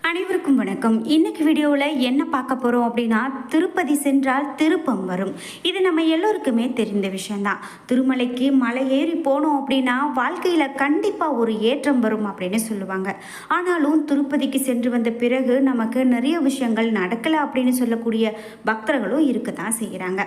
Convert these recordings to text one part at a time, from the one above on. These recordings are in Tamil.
அனைவருக்கும் வணக்கம். இன்னைக்கு வீடியோவில் என்ன பார்க்க போகிறோம் அப்படின்னா, திருப்பதி சென்றால் திருப்பம் வரும். இது நம்ம எல்லோருக்குமே தெரிந்த விஷயந்தான். திருமலைக்கு மலை ஏறி போனோம் அப்படின்னா வாழ்க்கையில் கண்டிப்பாக ஒரு ஏற்றம் வரும் அப்படின்னு சொல்லுவாங்க. ஆனாலும் திருப்பதிக்கு சென்று வந்த பிறகு நமக்கு நிறைய விஷயங்கள் நடக்கலை அப்படின்னு சொல்லக்கூடிய பக்தர்களும் இருக்க தான் செய்கிறாங்க.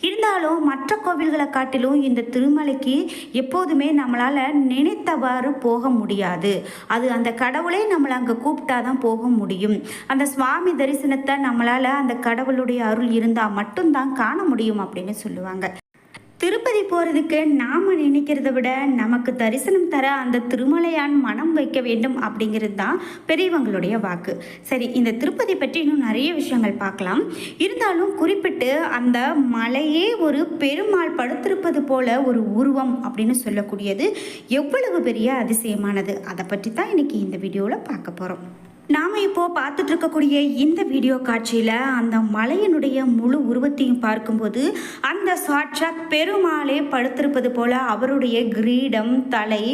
இருந்தாலும் மற்ற கோவில்களை காட்டிலும் இந்த திருமலைக்கு எப்போதுமே நம்மளால் நினைத்தவாறு போக முடியாது. அது அந்த கடவுளே நம்மளை அங்கே கூப்பிட்டா தான் போக முடியும். அந்த சுவாமி தரிசனத்தை நம்மளால அந்த கடவுளுடைய அருள் இருந்தால் மட்டும்தான் காண முடியும் அப்படின்னு சொல்லுவாங்க. திருப்பதி போகிறதுக்கு நாம் நினைக்கிறத விட நமக்கு தரிசனம் தர அந்த திருமலையான் மனம் வைக்க வேண்டும் அப்படிங்கிறது தான் பெரியவங்களுடைய வாக்கு. சரி, இந்த திருப்பதி பற்றி இன்னும் நிறைய விஷயங்கள் பார்க்கலாம். இருந்தாலும் குறிப்பிட்டு அந்த மலையே ஒரு பெருமாள் படுத்திருப்பது போல ஒரு உருவம் அப்படின்னு சொல்லக்கூடியது எவ்வளவு பெரிய அதிசயமானது, அதை பற்றி தான் இன்னைக்கு இந்த வீடியோவில் பார்க்க போகிறோம். நாம் இப்போது பார்த்துட்டு இருக்கக்கூடிய இந்த வீடியோ காட்சியில் அந்த மலையினுடைய முழு உருவத்தையும் பார்க்கும்போது அந்த சாட்சாத் பெருமாளே படுத்திருப்பது போல அவருடைய கிரீடம், தலை,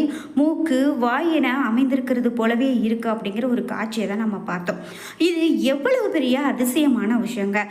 மூக்கு, வாய் என அமைந்திருக்கிறது போலவே இருக்குது அப்படிங்கிற ஒரு காட்சியை தான் நம்ம பார்த்தோம். இது எவ்வளவு பெரிய அதிசயமான விஷயங்க.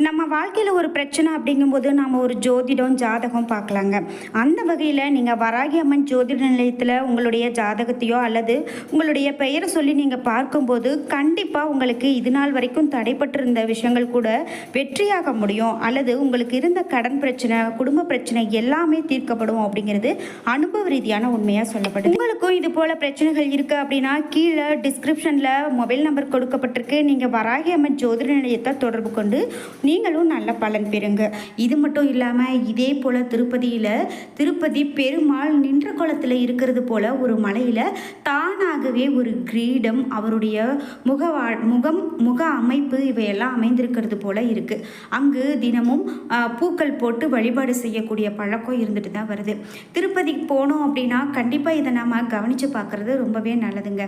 நம்ம வாழ்க்கையில் ஒரு பிரச்சனை அப்படிங்கும்போது நாம் ஒரு ஜோதிடம், ஜாதகம் பார்க்கலாங்க. அந்த வகையில் நீங்கள் வராகி அம்மன் ஜோதிட நிலையத்தில் உங்களுடைய ஜாதகத்தையோ அல்லது உங்களுடைய பெயரை சொல்லி நீங்கள் பார்க்கும்போது கண்டிப்பாக உங்களுக்கு இது நாள் வரைக்கும் தடைப்பட்டிருந்த விஷயங்கள் கூட வெற்றியாக முடியும், அல்லது உங்களுக்கு இருந்த கடன் பிரச்சனை, குடும்ப பிரச்சனை எல்லாமே தீர்க்கப்படும் அப்படிங்கிறது அனுபவ ரீதியான உண்மையாக சொல்லப்படுது. உங்களுக்கும் இது போல் பிரச்சனைகள் இருக்குது அப்படின்னா கீழே டிஸ்கிரிப்ஷனில் மொபைல் நம்பர் கொடுக்கப்பட்டிருக்கு. நீங்கள் வராகி அம்மன் ஜோதிட நிலையத்தை தொடர்பு கொண்டு நீங்களும் நல்ல பலன் பெறுங்க. இது மட்டும் இல்லாமல் இதே போல் திருப்பதி பெருமாள் நின்ற கோலத்தில் இருக்கிறது போல் ஒரு மலையில் தானாகவே ஒரு கிரீடம், அவருடைய முக அமைப்பு இவையெல்லாம் அமைந்திருக்கிறது போல் இருக்குது. அங்கு தினமும் பூக்கள் போட்டு வழிபாடு செய்யக்கூடிய பழக்கம் இருந்துட்டு தான் வருது. திருப்பதிக்கு போனோம் அப்படின்னா கண்டிப்பாக இதை நம்ம கவனித்து பார்க்குறது ரொம்பவே நல்லதுங்க.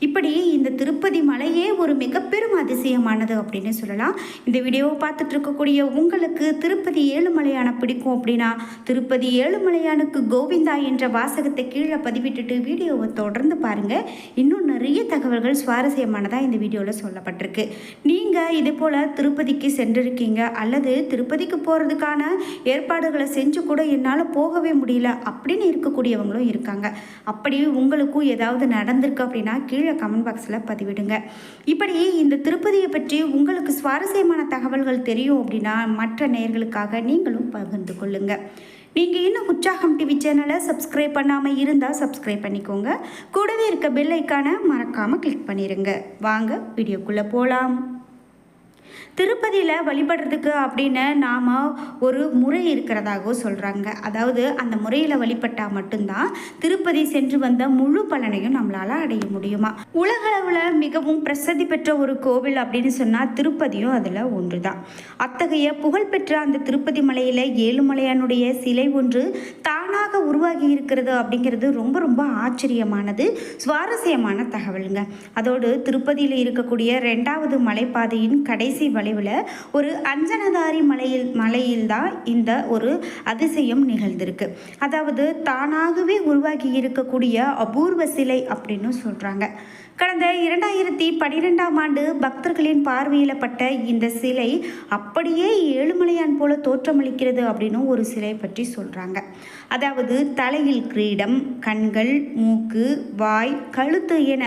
இப்படி இந்த திருப்பதி மலையே ஒரு மிக பெரும் அதிசயமானது அப்படின்னு சொல்லலாம். இந்த வீடியோவை பார்த்துட்டு இருக்கக்கூடிய உங்களுக்கு திருப்பதி ஏழுமலையான பிடிக்கும் அப்படின்னா திருப்பதி ஏழுமலையானுக்கு கோவிந்தா என்ற வாசகத்தை கீழே பதிவிட்டுட்டு வீடியோவை தொடர்ந்து பாருங்க. இன்னும் நிறைய தகவல்கள் சுவாரஸ்யமானதாக இந்த வீடியோவில் சொல்லப்பட்டிருக்கு. நீங்கள் இதே போல் திருப்பதிக்கு சென்றிருக்கீங்க அல்லது திருப்பதிக்கு போகிறதுக்கான ஏற்பாடுகளை செஞ்சு கூட என்னால் போகவே முடியல அப்படின்னு இருக்கக்கூடியவங்களும் இருக்காங்க. அப்படி உங்களுக்கும் ஏதாவது நடந்திருக்கு அப்படின்னா கீழே கமெண்ட் பாக்ஸில் பதிவிடுங்க. இப்படி இந்த திருப்பதியை பற்றி உங்களுக்கு சுவாரஸ்யமான தகவல்கள் தெரியும் அப்படின்னா மற்ற நேயர்களுக்காக நீங்களும் பகிர்ந்து கொள்ளுங்க. நீங்கள் இன்னும் உற்சாகம் டிவி சேனலை சப்ஸ்கிரைப் பண்ணாமல் இருந்தால் சப்ஸ்கிரைப் பண்ணிக்கோங்க. கூடவே இருக்க பெல் ஐக்கானை மறக்காமல் கிளிக் பண்ணிடுங்க. வாங்க வீடியோக்குள்ளே போகலாம். திருப்பதியில் வழிபடுறதுக்கு அப்படின்னு நாம் ஒரு முறை இருக்கிறதாகவும் சொல்கிறாங்க. அதாவது அந்த முறையில் வழிபட்டால் மட்டும்தான் திருப்பதி சென்று வந்த முழு பலனையும் நம்மளால் அடைய முடியுமா. உலகளவில் மிகவும் பிரசித்தி பெற்ற ஒரு கோவில் அப்படின்னு சொன்னால் திருப்பதியும் அதில் ஒன்று தான். அத்தகைய புகழ்பெற்ற அந்த திருப்பதி மலையில் ஏழுமலையானுடைய சிலை ஒன்று தானாக உருவாகி இருக்கிறது அப்படிங்கிறது ரொம்ப ரொம்ப ஆச்சரியமானது, சுவாரஸ்யமான தகவலுங்க. அதோடு திருப்பதியில் இருக்கக்கூடிய 2வது மலைப்பாதையின் கடைசி வளைவில் ஒரு அஞ்சனதாரி மலையில் தான் இந்த ஒரு அதிசயம் நிகழ்ந்திருக்கு. அதாவது தானாகவே உருவாகி இருக்கக்கூடிய அபூர்வ சிலை அப்படின்னு சொல்றாங்க. கடந்த 2012ஆம் ஆண்டு பக்தர்களின் பார்வையிடப்பட்ட இந்த சிலை அப்படியே ஏழுமலையான் போல தோற்றமளிக்கிறது அப்படின்னு ஒரு சிலை பற்றி சொல்றாங்க. அதாவது தலையில் கிரீடம், கண்கள், மூக்கு, வாய், கழுத்து என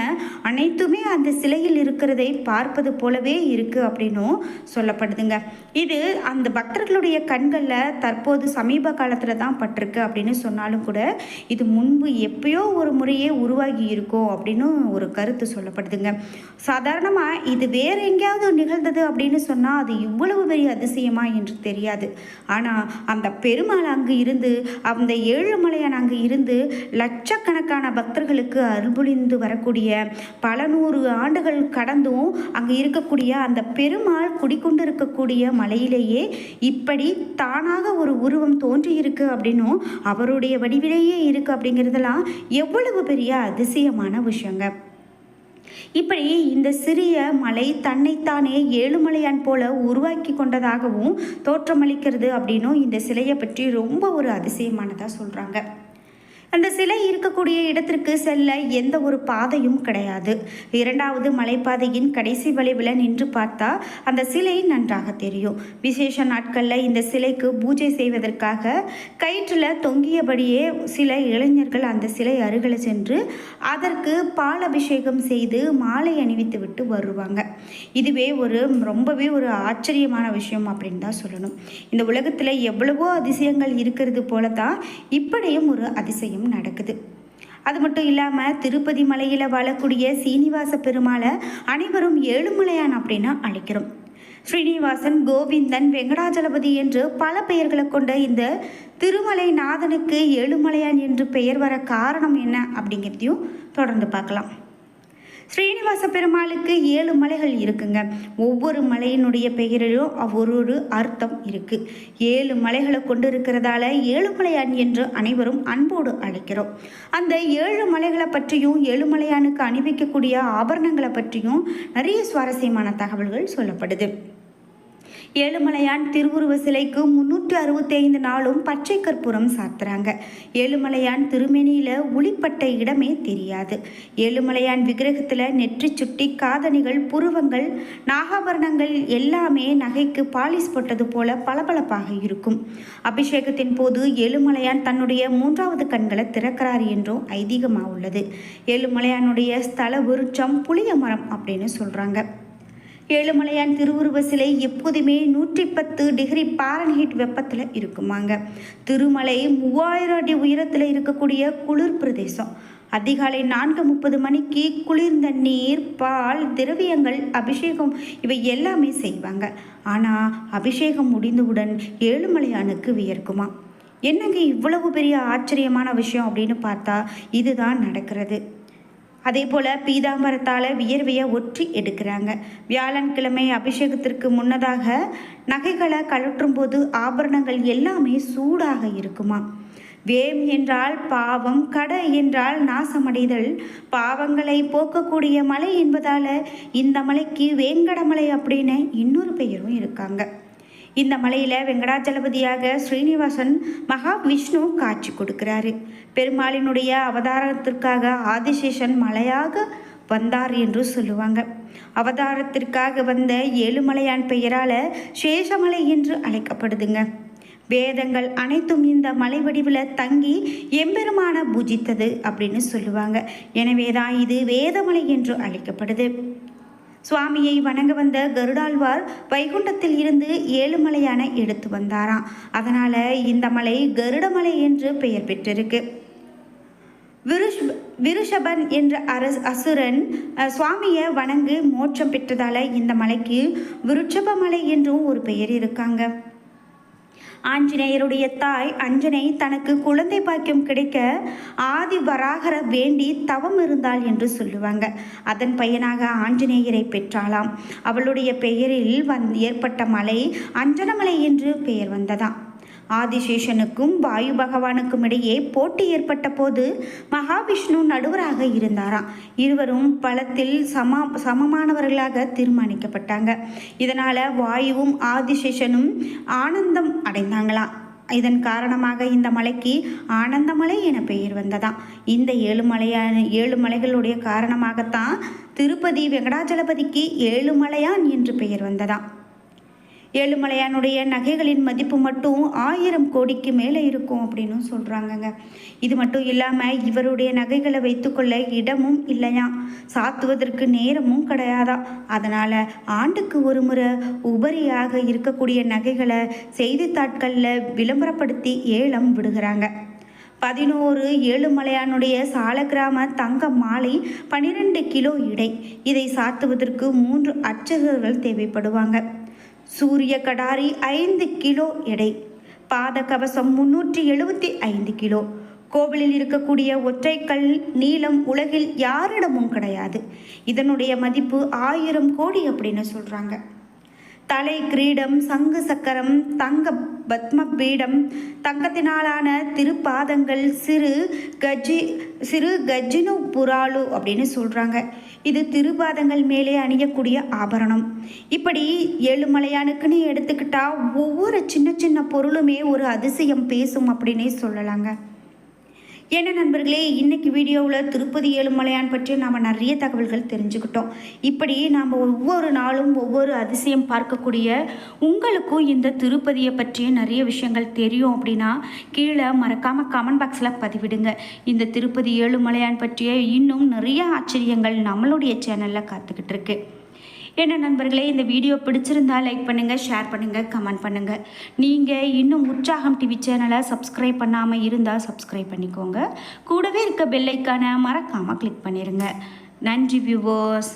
அனைத்துமே அந்த சிலையில் இருக்கிறதை பார்ப்பது போலவே இருக்கு அப்படின்னும் சொல்லப்படுதுங்க. இது அந்த பக்தர்களுடைய கண்களில் தற்போது சமீப காலத்தில் தான் பட்டிருக்கு அப்படின்னு சொன்னாலும் கூட இது முன்பு எப்பயோ ஒரு முறையே உருவாகி இருக்கும் அப்படின்னு ஒரு கருத்து சொல்லப்படுதுங்க. சாதாரணமாக இது வேற எங்கேயாவது நிகழ்ந்தது அப்படின்னு சொன்னால் அது இவ்வளவு பெரிய அதிசயமா என்று தெரியாது. ஆனால் அந்த பெருமாள் அங்கு இருந்து, அந்த ஏழுமலையான் அங்கு இருந்து லட்சக்கணக்கான பக்தர்களுக்கு அருள்புரிந்து வரக்கூடிய பல 100 ஆண்டுகள் கடந்தும் அங்கு இருக்கக்கூடிய அந்த பெருமாள் குடிக்கொண்டு இருக்கக்கூடிய மலையிலேயே இப்படி தானாக ஒரு உருவம் தோன்றியிருக்கு அப்படின்னும் அவருடைய வடிவிலேயே இருக்கு அப்படிங்கிறதெல்லாம் எவ்வளவு பெரிய அதிசயமான விஷயங்க. இப்படி இந்த சிறிய மலை தன்னைத்தானே ஏழுமலையான் போல உருவாக்கி கொண்டதாகவும் தோற்றமளிக்கிறது அப்படின்னும் இந்த சிலையை பற்றி ரொம்ப ஒரு அதிசயமானதாக சொல்கிறாங்க. அந்த சிலை இருக்கக்கூடிய இடத்திற்கு செல்ல எந்த ஒரு பாதையும் கிடையாது. இரண்டாவது மலைப்பாதையின் கடைசி வளைவில் நின்று பார்த்தா அந்த சிலை நன்றாக தெரியும். விசேஷ நாட்களில் இந்த சிலைக்கு பூஜை செய்வதற்காக கயிற்றில் தொங்கியபடியே சில இளைஞர்கள் அந்த சிலை அருகில் சென்று அதற்கு பால் அபிஷேகம் செய்து மாலை அணிவித்து விட்டு வருவாங்க. இதுவே ரொம்பவே ஒரு ஆச்சரியமான விஷயம் அப்படின்னு தான் சொல்லணும். இந்த உலகத்தில் எவ்வளவோ அதிசயங்கள் இருக்கிறது போல தான் இப்படியும் ஒரு அதிசயம் நடக்குது. அது மட்டும் இல்லாமல் திருப்பதி மலையில் வாழக்கூடிய சீனிவாச பெருமாளை அனைவரும் ஏழுமலையான் அப்படின்னு அழைக்கிறோம். ஸ்ரீனிவாசன், கோவிந்தன், வெங்கடாஜலபதி என்று பல பெயர்களை கொண்ட இந்த திருமலை நாதனுக்கு ஏழுமலையான் என்று பெயர் வர காரணம் என்ன அப்படிங்கிறதையும் தொடர்ந்து பார்க்கலாம். ஸ்ரீனிவாச பெருமாளுக்கு 7 மலைகள் இருக்குங்க. ஒவ்வொரு மலையினுடைய பெயரிலும் ஒரு அர்த்தம் இருக்கு. 7 மலைகளை கொண்டு இருக்கிறதால ஏழுமலையான் என்று அனைவரும் அன்போடு அழைக்கிறோம். அந்த 7 மலைகளை பற்றியும் ஏழுமலையானுக்கு அணிவிக்கக்கூடிய ஆபரணங்களை பற்றியும் நிறைய சுவாரஸ்யமான தகவல்கள் சொல்லப்படுது. ஏழுமலையான் திருவுருவ சிலைக்கு 365 நாளும் பச்சை கற்பூரம் சாத்துறாங்க. ஏழுமலையான் திருமேனியில் ஒளிப்பட்ட இடமே தெரியாது. ஏழுமலையான் விக்கிரகத்தில் நெற்றி சுட்டி, காதணிகள், புருவங்கள், நாகாபரணங்கள் எல்லாமே நகைக்கு பாலிஷ் போட்டது போல பளபளப்பாக இருக்கும். அபிஷேகத்தின் போது ஏழுமலையான் தன்னுடைய 3வது கண்களை திறக்கிறார் என்றும் ஐதீகமாக உள்ளது. ஏழுமலையானுடைய ஸ்தல விருட்சம் புளிய மரம் அப்படின்னு சொல்கிறாங்க. ஏழுமலையான் திருவுருவ சிலை எப்போதுமே 110 டிகிரி பாரன்ஹீட் வெப்பத்தில் இருக்குமாங்க. திருமலை 3000 அடி உயரத்தில் இருக்கக்கூடிய குளிர் பிரதேசம். அதிகாலை 4:30 மணிக்கு குளிர்ந்த நீர், பால், திரவியங்கள், அபிஷேகம் இவை எல்லாமே செய்வாங்க. ஆனால் அபிஷேகம் முடிந்தவுடன் ஏழுமலையானுக்கு வியர்க்குமா. என்னங்க இவ்வளவு பெரிய ஆச்சரியமான விஷயம் அப்படின்னு பார்த்தா இதுதான் நடக்கிறது. அதே போல் பீதாம்பரத்தால் வியர்வையை ஒற்றி எடுக்கிறாங்க. வியாழன்கிழமை அபிஷேகத்திற்கு முன்னதாக நகைகளை கழற்றும் போது ஆபரணங்கள் எல்லாமே சூடாக இருக்குமா. வேம் என்றால் பாவம், கடை என்றால் நாசமடைதல், பாவங்களை போக்கக்கூடிய மலை என்பதால் இந்த மலைக்கு வேங்கடமலை அப்படின்னு இன்னொரு பெயரும் இருக்காங்க. இந்த மலையில் வெங்கடாஜலபதியாக ஸ்ரீனிவாசன் மகாவிஷ்ணு காட்சி கொடுக்கிறாரு. பெருமாளினுடைய அவதாரத்திற்காக ஆதிசேஷன் மலையாக வந்தார் என்று சொல்லுவாங்க. அவதாரத்திற்காக வந்த ஏழுமலையான் பெயரால் சேஷமலை என்று அழைக்கப்படுதுங்க. வேதங்கள் அனைத்தும் இந்த மலை வடிவில் தங்கி எம்பெருமான பூஜித்தது அப்படின்னு சொல்லுவாங்க. எனவே தான் இது வேதமலை என்று அழைக்கப்படுது. சுவாமியை வணங்க வந்த கருடாழ்வார் வைகுண்டத்தில் இருந்து ஏழுமலையான எடுத்து வந்தாராம். அதனால் இந்த மலை கருடமலை என்று பெயர் பெற்றிருக்கு. விருஷபன் என்ற அசுரன் சுவாமியை வணங்கு மோட்சம் பெற்றதால் இந்த மலைக்கு விருட்சபமலை என்றும் ஒரு பெயர் இருக்காங்க. ஆஞ்சநேயருடைய தாய் அஞ்சனை தனக்கு குழந்தை பாக்கியம் கிடைக்க ஆதி வராகர வேண்டி தவம் இருந்தாள் என்று சொல்லுவாங்க. அதன் பயனாக ஆஞ்சநேயரை பெற்றாளாம். அவளுடைய பெயரில் ஏற்பட்ட மலை அஞ்சனமலை என்று பெயர் வந்ததாம். ஆதிசேஷனுக்கும் வாயு பகவானுக்கும் இடையே போட்டி ஏற்பட்ட போது மகாவிஷ்ணு நடுவராக இருந்தாராம். இருவரும் பலத்தில் சமமானவர்களாக தீர்மானிக்கப்பட்டாங்க. இதனால் வாயுவும் ஆதிசேஷனும் ஆனந்தம் அடைந்தாங்களாம். இதன் காரணமாக இந்த மலைக்கு ஆனந்தமலை என பெயர் வந்ததாம். இந்த 7 மலைகளுடைய காரணமாகத்தான் திருப்பதி வெங்கடாஜலபதிக்கு ஏழுமலையான் என்று பெயர் வந்ததாம். ஏழுமலையானுடைய நகைகளின் மதிப்பு மட்டும் 1000 கோடிக்கு மேலே இருக்கும் அப்படின்னு சொல்கிறாங்கங்க. இது மட்டும் இல்லாமல் இவருடைய நகைகளை வைத்துக்கொள்ள இடமும் இல்லையா, சாத்துவதற்கு நேரமும் கிடையாதா. அதனால் ஆண்டுக்கு ஒரு முறை உபரியாக இருக்கக்கூடிய நகைகளை செய்தித்தாட்களில் விளம்பரப்படுத்தி ஏலம் விடுகிறாங்க. 11 ஏழுமலையானுடைய சாலக்கிராம தங்க மாலை 12 கிலோ இடை. இதை சாத்துவதற்கு 3 அர்ச்சகர்கள் தேவைப்படுவாங்க. சூரிய கடாரி 5 கிலோ எடை. பாத கவசம் 375 கிலோ. கோவிலில் இருக்கக்கூடிய ஒற்றைக்கல் நீளம் உலகில் யாரிடமும் கிடையாது. இதனுடைய மதிப்பு 1000 கோடி அப்படின்னு சொல்கிறாங்க. தலை கிரீடம், சங்கு சக்கரம், தங்க பத்ம பீடம், தங்கத்தினாலான திருப்பாதங்கள், சிறு கஜினு புராலு அப்படின்னு சொல்கிறாங்க. இது திருப்பாதங்கள் மேலே அணியக்கூடிய ஆபரணம். இப்படி ஏழுமலையானுக்குன்னு எடுத்துக்கிட்டால் ஒவ்வொரு சின்ன சின்ன பொருளுமே ஒரு அதிசயம் பேசும் அப்படின்னே சொல்லலாங்க. என்ன நண்பர்களே, இன்னைக்கு வீடியோவில் திருப்பதி ஏழுமலையான் பற்றி நாம் நிறைய தகவல்கள் தெரிஞ்சுக்கிட்டோம். இப்படி நாம் ஒவ்வொரு நாளும் ஒவ்வொரு அதிசயம் பார்க்கக்கூடிய உங்களுக்கும் இந்த திருப்பதியை பற்றிய நிறைய விஷயங்கள் தெரியும் அப்படின்னா கீழே மறக்காமல் கமெண்ட் பாக்ஸில் பதிவிடுங்க. இந்த திருப்பதி ஏழுமலையான் பற்றிய இன்னும் நிறைய ஆச்சரியங்கள் நம்மளுடைய சேனலில் காத்துக்கிட்டு இருக்கு. என்ன நண்பர்களே, இந்த வீடியோ பிடிச்சிருந்தா லைக் பண்ணுங்கள், ஷேர் பண்ணுங்கள், கமெண்ட் பண்ணுங்கள். நீங்கள் இன்னும் உற்சாகம் டிவி சேனலை சப்ஸ்கிரைப் பண்ணாமல் இருந்தால் சப்ஸ்கிரைப் பண்ணிக்கோங்க. கூடவே இருக்க பெல் ஐக்கானை மறக்காமல் கிளிக் பண்ணிடுங்க. நன்றி வியூவர்ஸ்.